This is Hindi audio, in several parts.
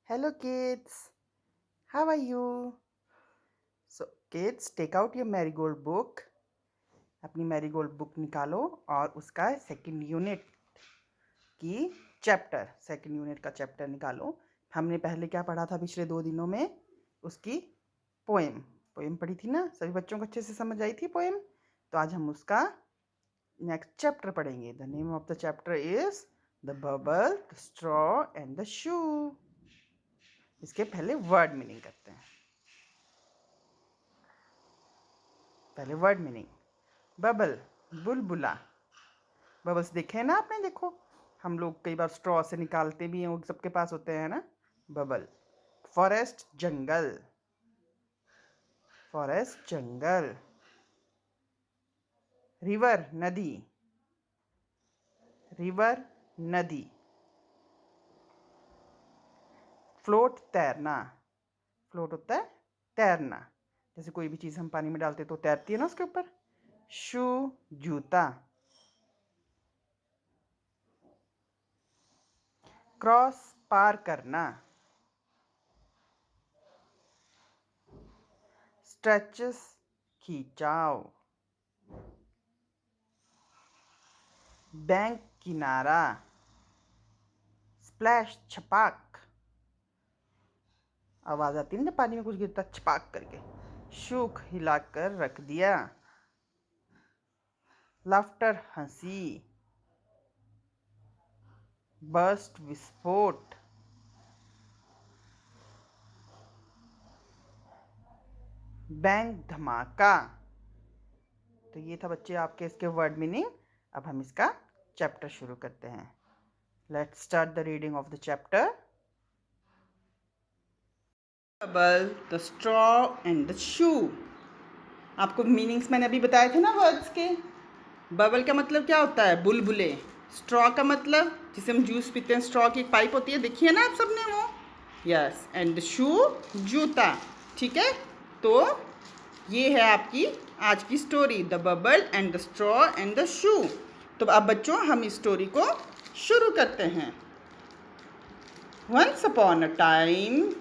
Hello kids, how are you? So kids, take out your marigold book. अपनी मैरीगोल्ड बुक निकालो और उसका सेकंड यूनिट का चैप्टर निकालो। हमने पहले क्या पढ़ा था पिछले 2 दिनों में? उसकी पोएम पढ़ी थी ना? सभी बच्चों को अच्छे से समझ आई थी पोएम? तो आज हम उसका नेक्स्ट चैप्टर पढ़ेंगे। The name of the chapter is the bubble, the straw and the shoe. इसके पहले वर्ड मीनिंग करते हैं। पहले वर्ड मीनिंग। बबल, बुलबुला। बबल्स देखे हैं ना आपने? देखो, हम लोग कई बार स्ट्रॉ से निकालते भी हैं, वो सबके पास होते हैं ना। बबल। फॉरेस्ट, जंगल। फॉरेस्ट, जंगल। रिवर, नदी। रिवर, नदी। फ्लोट, तैरना। फ्लोट होता है तैरना, जैसे कोई भी चीज़ हम पानी में डालते तो तैरती है ना उसके ऊपर। शू, जूता। क्रॉस, पार करना। स्ट्रेचेस, खींचाव। बैंक, किनारा। स्प्लैश, छपाक। आवाज आती है ना जब पानी में कुछ गिरता, छपाक करके। शूक, हिलाकर रख दिया। लाफ्टर, हंसी। बर्स्ट, विस्फोट। बैंग, धमाका। तो ये था बच्चे आपके इसके वर्ड मीनिंग। अब हम इसका चैप्टर शुरू करते हैं। Let's start the reading of the chapter. Bubble, the straw and the shoe. आपको मीनिंग्स मैंने अभी बताए थे ना वर्ड्स के। बबल का मतलब क्या होता है? बुलबुले। स्ट्रॉ का मतलब जिसे हम जूस पीते हैं, स्ट्रॉ की एक पाइप होती है, देखिए ना आप सबने वो। यस। एंड शू, जूता। ठीक है, तो ये है आपकी आज की story, the bubble and the straw and the shoe. तो अब बच्चों हम इस स्टोरी को शुरू करते हैं। Once upon a time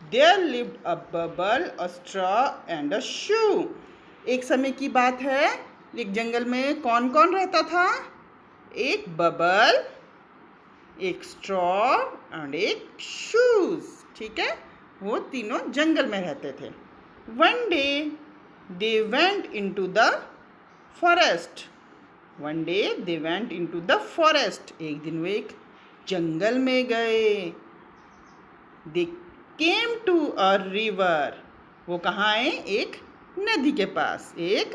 there lived a bubble, a straw and a shoe. एक समय की बात है, एक जंगल में कौन कौन रहता था? एक बबल, एक स्ट्रॉ और एक शूज। ठीक है, वो तीनों जंगल में रहते थे। One day they went into the forest. One day they went into the forest. एक दिन वो एक जंगल में गए। दे केम टू अ रिवर। वो कहाँ आए? एक नदी के पास, एक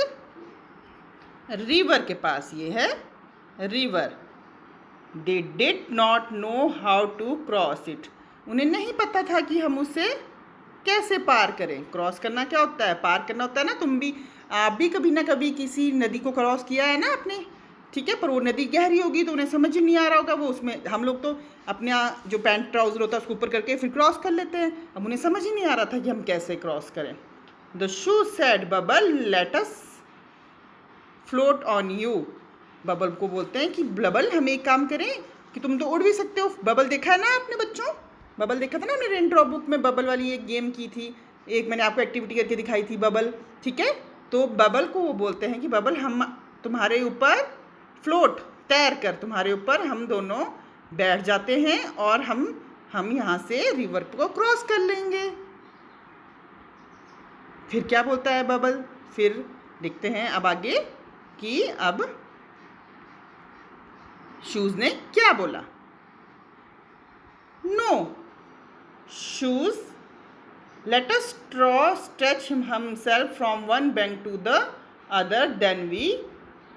रिवर के पास। ये है river. They did not know how to cross it. उन्हें नहीं पता था कि हम उसे कैसे पार करें। क्रॉस करना क्या होता है? पार करना होता है ना। आप भी कभी ना कभी किसी नदी को क्रॉस किया है ना आपने। ठीक है, पर वो नदी गहरी होगी तो उन्हें समझ ही नहीं आ रहा होगा। वो उसमें हम लोग तो अपने जो पैंट ट्राउज़र होता है उसको ऊपर करके फिर क्रॉस कर लेते हैं। अब उन्हें समझ ही नहीं आ रहा था कि हम कैसे क्रॉस करें। The shoe said bubble let us float on you. Bubble को बोलते हैं कि बबल हम एक काम करें कि तुम तो उड़ भी सकते हो। बबल देखा है ना आपने बच्चों? बबल देखा था ना हमने रेन ड्रॉप बुक में, बबल वाली एक गेम की थी, एक मैंने आपको एक्टिविटी करके दिखाई थी बबल। ठीक है, तो बबल को वो बोलते हैं कि बबल हम तुम्हारे ऊपर फ्लोट, तैर कर तुम्हारे ऊपर हम दोनों बैठ जाते हैं और हम यहाँ से रिवर को क्रॉस कर लेंगे। फिर क्या बोलता है बबल? फिर देखते हैं अब आगे कि अब शूज ने क्या बोला। No shoes let us straw stretch himself from one bank to the other then we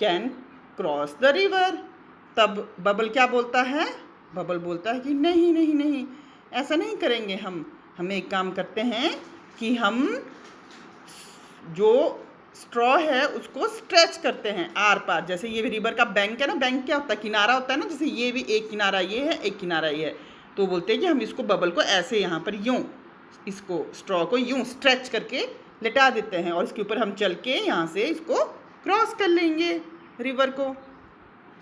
can cross the river. तब बबल क्या बोलता है? बबल बोलता है कि नहीं नहीं नहीं, ऐसा नहीं करेंगे। हम एक काम करते हैं कि हम जो स्ट्रॉ है उसको स्ट्रेच करते हैं आर पार। जैसे ये रिवर का बैंक है ना, बैंक क्या होता है? किनारा होता है ना। जैसे ये भी एक किनारा ये है, एक किनारा ये है, तो बोलते हैं कि हम इसको बबल को ऐसे यहाँ पर यूँ, इसको स्ट्रॉ को यूँ स्ट्रेच करके लिटा देते हैं और इसके ऊपर हम चल के यहाँ से इसको क्रॉस कर लेंगे रिवर को।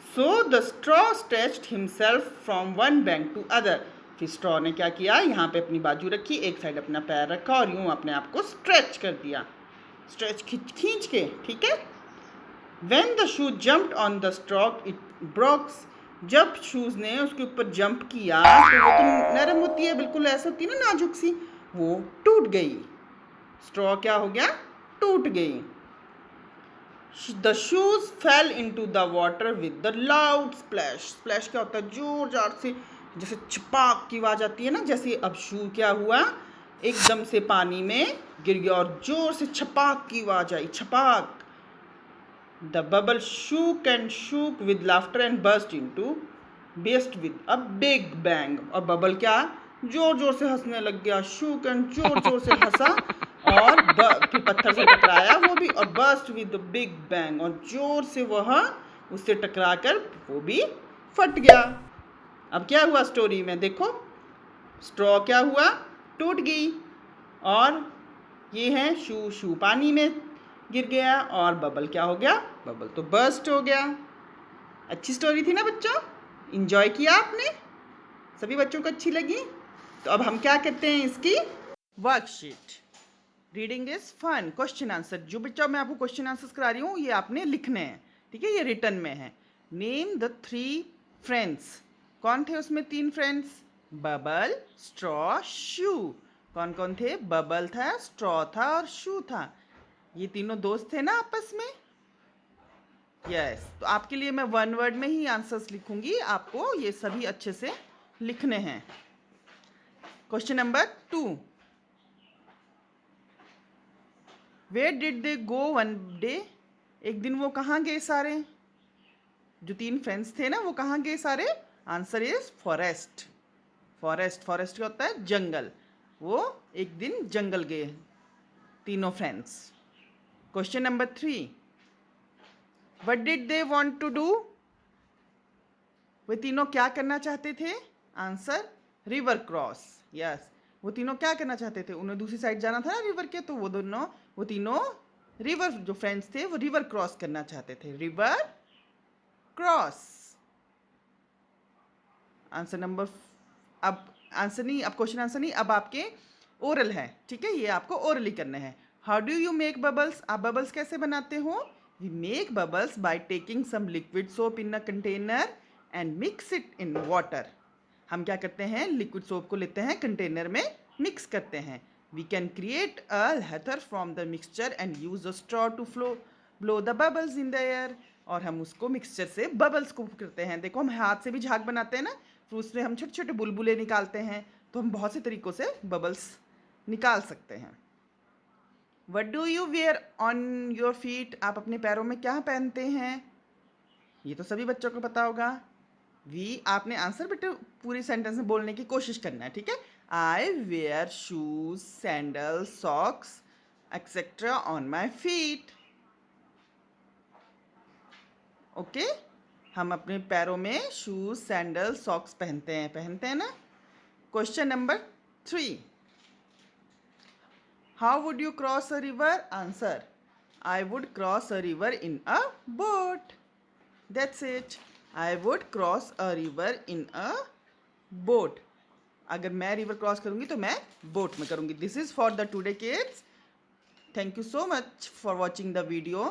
So the straw stretched himself from one bank to other. फिर स्ट्रॉ ने क्या किया, यहाँ पे अपनी बाजू रखी, एक साइड अपना पैर रखा और यूँ अपने आप को स्ट्रेच कर दिया, स्ट्रेच खींच के, ठीक है। When the shoe jumped on the straw, it broke. जब शूज़ ने उसके ऊपर जंप किया तो वो तो नरम होती है, बिल्कुल ऐसा होती है ना, नाजुक सी, वो टूट गई। स्ट्रॉ क्या हो गया, टूट गई। The shoes fell into the water with the loud splash. Splash क्या होता है, जोर जार से, जैसे छपाक की आवाज़ आती है ना, जैसे अब शू क्या हुआ, एकदम से पानी में गिर गया और जोर से छपाक की आवाज़ आई, छपाक। The bubble shook and shook with laughter and burst with a big bang. और बबल क्या, जोर जोर से हंसने लग गया, shook and जोर जोर से हंसा और फिर पत्थर से टकराया वो भी, और burst with a big bang, और जोर से वह उससे टकराकर वो भी फट गया। अब क्या हुआ स्टोरी में, देखो, स्ट्रॉ क्या हुआ, टूट गई, और ये है शू पानी में गिर गया, और बबल क्या हो गया, बबल तो बर्स्ट हो गया। अच्छी स्टोरी थी ना बच्चों, इंजॉय किया आपने, सभी बच्चों को अच्छी लगी। तो अब हम क्या करते हैं, इसकी worksheet. Reading is fun, question answer. जो बच्चों मैं आपको क्वेश्चन आंसर्स करा रही हूँ ये आपने लिखने हैं, ठीक है, ये रिटर्न में है। नेम द 3 फ्रेंड्स, कौन थे उसमें 3 फ्रेंड्स, बबल, स्ट्रॉ, शू। कौन कौन थे, बबल था, स्ट्रॉ था और शू था। ये तीनों दोस्त थे ना आपस में, यस। तो आपके लिए मैं 1 वर्ड में ही आंसर्स लिखूंगी, आपको ये सभी अच्छे से लिखने हैं। Question number 2, where did they go one day, एक दिन वो कहाँ गए सारे, जो 3 फ्रेंड्स थे ना वो कहाँ गए सारे, answer is forest. Forest, forest क्या होता है, जंगल, वो एक दिन जंगल गए तीनों friends. Question number 3, What did they want to do? वे तीनों क्या करना चाहते थे, आंसर रिवर क्रॉस, यस। वो तीनों क्या करना चाहते थे, उन्हें दूसरी साइड जाना था ना रिवर के, तो वो तीनों रिवर, जो फ्रेंड्स थे वो रिवर क्रॉस करना चाहते थे, रिवर क्रॉस। आंसर नंबर, अब आंसर नहीं, अब क्वेश्चन आंसर नहीं, अब आपके ओरल है, ठीक है, ये आपको ओरली करने हैं। How do you make bubbles, आप बबल्स कैसे बनाते हो, we make bubbles by taking some liquid soap in a container and mix it in water. हम क्या करते हैं, लिक्विड सोप को लेते हैं, कंटेनर में मिक्स करते हैं। We can create a lather from the mixture and use a straw to blow the bubbles in the air. और हम उसको मिक्सचर से बबल्स को करते हैं। देखो हम हाथ से भी झाग बनाते हैं ना, फिर उससे हम छोटे छोटे बुलबुले निकालते हैं, तो हम बहुत से तरीक़ों से बबल्स निकाल सकते हैं। What do you wear on your feet? आप अपने पैरों में क्या पहनते हैं, ये तो सभी बच्चों को पता होगा। आपने आंसर बेटे पूरी सेंटेंस में बोलने की कोशिश करना है, ठीक है। I wear shoes, sandals, socks etcetera on my feet. Okay, हम अपने पैरों में शूज, सैंडल, सॉक्स पहनते हैं ना। Question number 3, How would you cross a river? Answer, I would cross a river in a boat. That's it. I would cross a river in a boat. अगर मैं रिवर क्रॉस करूँगी तो मैं बोट में करूँगी। This is for the today kids. Thank you so much for watching the video.